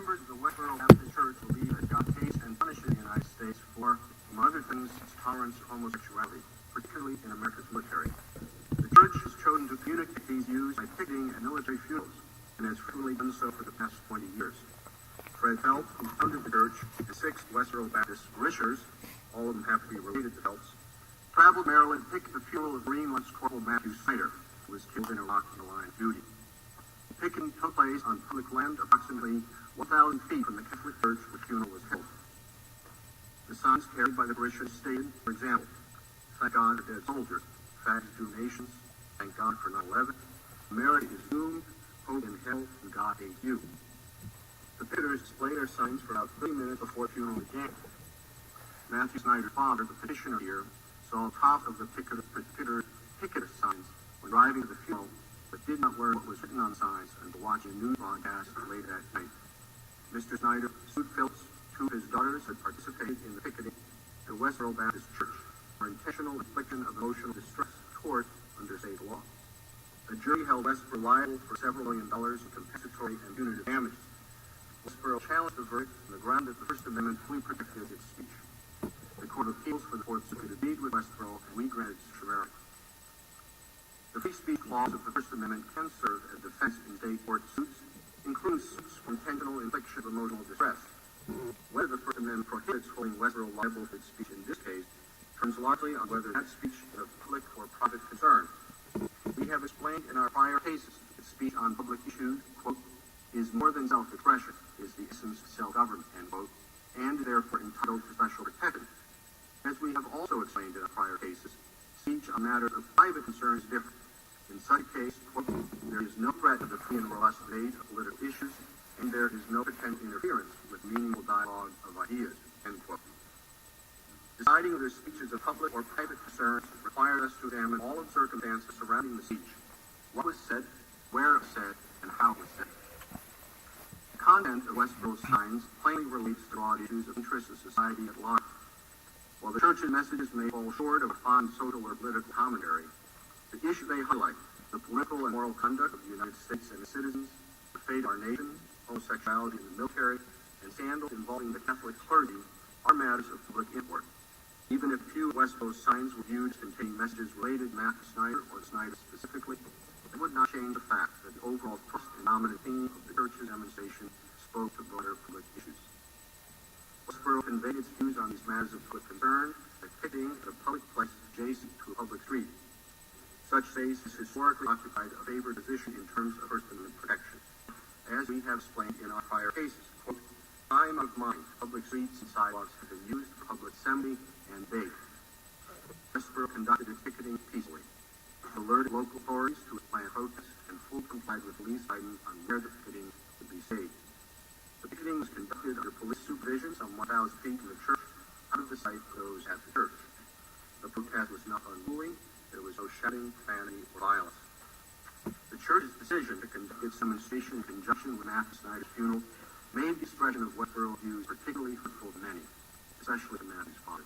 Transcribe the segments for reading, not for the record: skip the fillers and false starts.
members of the Westboro Baptist Church believe that God hates and punishes the United States for, among other things, its tolerance of homosexuality, particularly in America's military. The church has chosen to communicate these views by picketing at military funerals, and has frequently done so for the past 20 years. Fred Phelps, who founded the church, and 6 Westboro Baptist parishioners, all of them have to be related to Phelps, traveled to Maryland to picket the funeral of Marine Lance Corporal Matthew Snyder, who was killed in Iraq in the line of duty. The picketing took place on public land approximately 1,000 feet from the Catholic church where the funeral was held. The signs carried by the parishioners stated, for example, "Thank God for dead soldiers, fags to nations, thank God for 9/11, America is doomed, hope in hell, and God hates you." The picketers displayed their signs for about 30 minutes before the funeral began. Matthew Snyder's father, the petitioner here, saw the top of the picket signs when arriving at the funeral, but did not learn what was written on the signs until watching a news broadcast late that night. Mr. Snyder sued Phelps. 2 of his daughters had participated in the picketing at Westboro Baptist Church for intentional infliction of emotional distress tort under state law. A jury held Westboro liable for several $1 million in compensatory and punitive damages. Westboro challenged the verdict on the ground that the First Amendment fully protected its speech. The Court of Appeals for the Fourth Circuit agreed with Westboro and re-granted certiorari. The free speech clause of the First Amendment can serve as defense in state court suits, including suits for intentional infliction of emotional distress. Whether the First Amendment prohibits holding Westboro liable for its speech in this case turns largely on whether that speech is of public or private concern. We have explained in our prior cases that speech on public issues, quote, is more than self-expression, is the essence of self-government, end quote, and therefore entitled to special protection. As we have also explained in our prior cases, speech on matters of private concern is different. In such a case, quote, there is no threat of the free and robust debate of political issues, and there is no potential interference with meaningful dialogue of ideas, end quote. Deciding whether speech is of public or private concern requires us to examine all of the circumstances surrounding the speech, what was said, where it was said, and how it was said. The content of Westboro's signs plainly relates to broad issues of interest to society at large. While the church's messages may fall short of a fine social or political commentary, the issue they highlight, the political and moral conduct of the United States and its citizens, the fate of our nation, homosexuality in the military, and scandals involving the Catholic clergy, are matters of public import. Even if few of Westboro's signs were viewed as containing messages related to Matthew Snyder or Snyder specifically, it would not change the fact that the overall thrust and dominant theme of the church's demonstration spoke to broader public issues. Westboro conveyed its views on these matters of public concern by picketing at a public place adjacent to a public street. Such space has historically occupied a favored position in terms of First Amendment protection. As we have explained in our prior cases, quote, time of mind, public streets and sidewalks have been used for public assembly and debate. Westboro conducted its picketing peacefully, alerted local authorities to its planned protest, and fully complied with police guidance on where the picketing would be staged. The picketing was conducted under police supervision some 1,000 feet from the church, out of the sight of those at the church. The protest was not unruly. There was no shouting, profanity, or violence. The church's decision to conduct its demonstration in conjunction with Matthew Snyder's funeral made the expression of Westboro views particularly hurtful to many, especially to Matthew's father.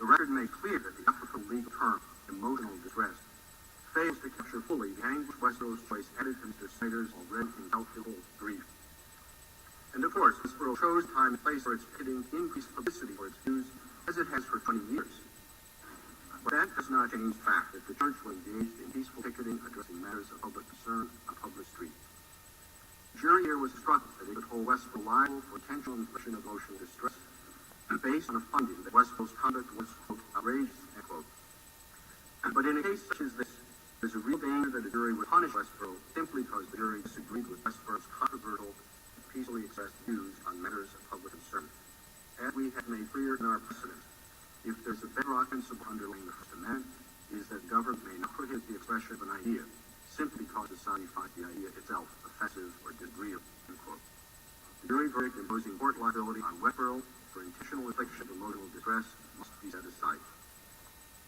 The record made clear that the applicable legal term, emotional distress, fails to capture fully the anguish Westboro's choice added to Mr. Snyder's already incalculable grief. And of course, Westboro chose time and place for its picketing increased publicity for its views, as it has for 20 years. But that does not change the fact that the church was engaged in peaceful picketing addressing matters of public concern on public street. The jury here was instructed that it would hold Westboro liable for intentional infliction of emotional distress based on a finding that Westboro's conduct was, quote, outrageous, end quote. But in a case such as this, there's a real danger that the jury would punish Westboro simply because the jury disagreed with Westboro's controversial and peacefully expressed views on matters of public concern. As we have made clear in our precedent, if there's a bedrock principle underlying the First Amendment, is that government may not prohibit the expression of an idea simply because society finds the idea itself offensive or disagreeable, end quote. The jury verdict imposing court liability on Westboro for intentional infliction of emotional distress must be set aside.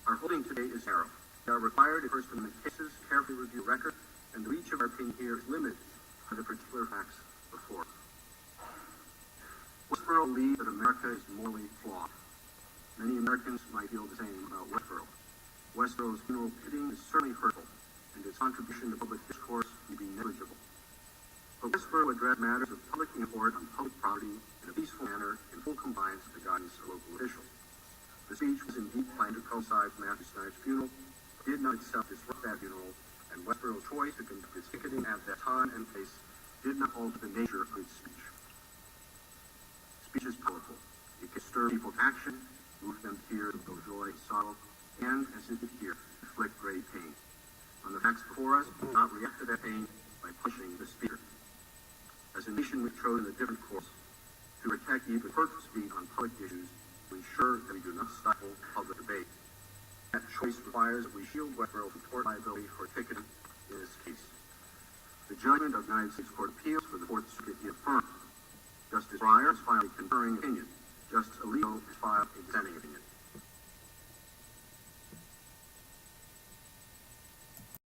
Our holding today is narrow. We are required in First Amendment cases to carefully review the record, and the reach of our opinion here is limited by the particular facts before. Westboro believes that America is morally flawed. Many Americans might feel the same about Westboro. Westboro's funeral picketing is certainly hurtful, and its contribution to public discourse may be negligible. But Westboro addressed matters of public public import on public property in a peaceful manner in full compliance with the guidance of local officials. The speech was indeed planned to coincide with Matthew Snyder's funeral, but did not itself disrupt that funeral, and Westborough's choice to conduct its picketing at that time and place did not alter the nature of its speech. Speech is powerful. It can stir people to action, move them to tears of both joy and sorrow, and, as it did here, inflict great pain. On the facts before us, we do not react to that pain by punishing the speaker. As a nation, we've chosen a different course to protect even personal speech on public issues, to ensure that we do not stifle public debate. That choice requires that we shield Westboro from tort liability for ticketing in this case. The judgment of the United States Court of Appeals for the Fourth Circuit is affirmed. Justice Breyer has filed a concurring opinion. Justice Alito has filed a dissenting opinion.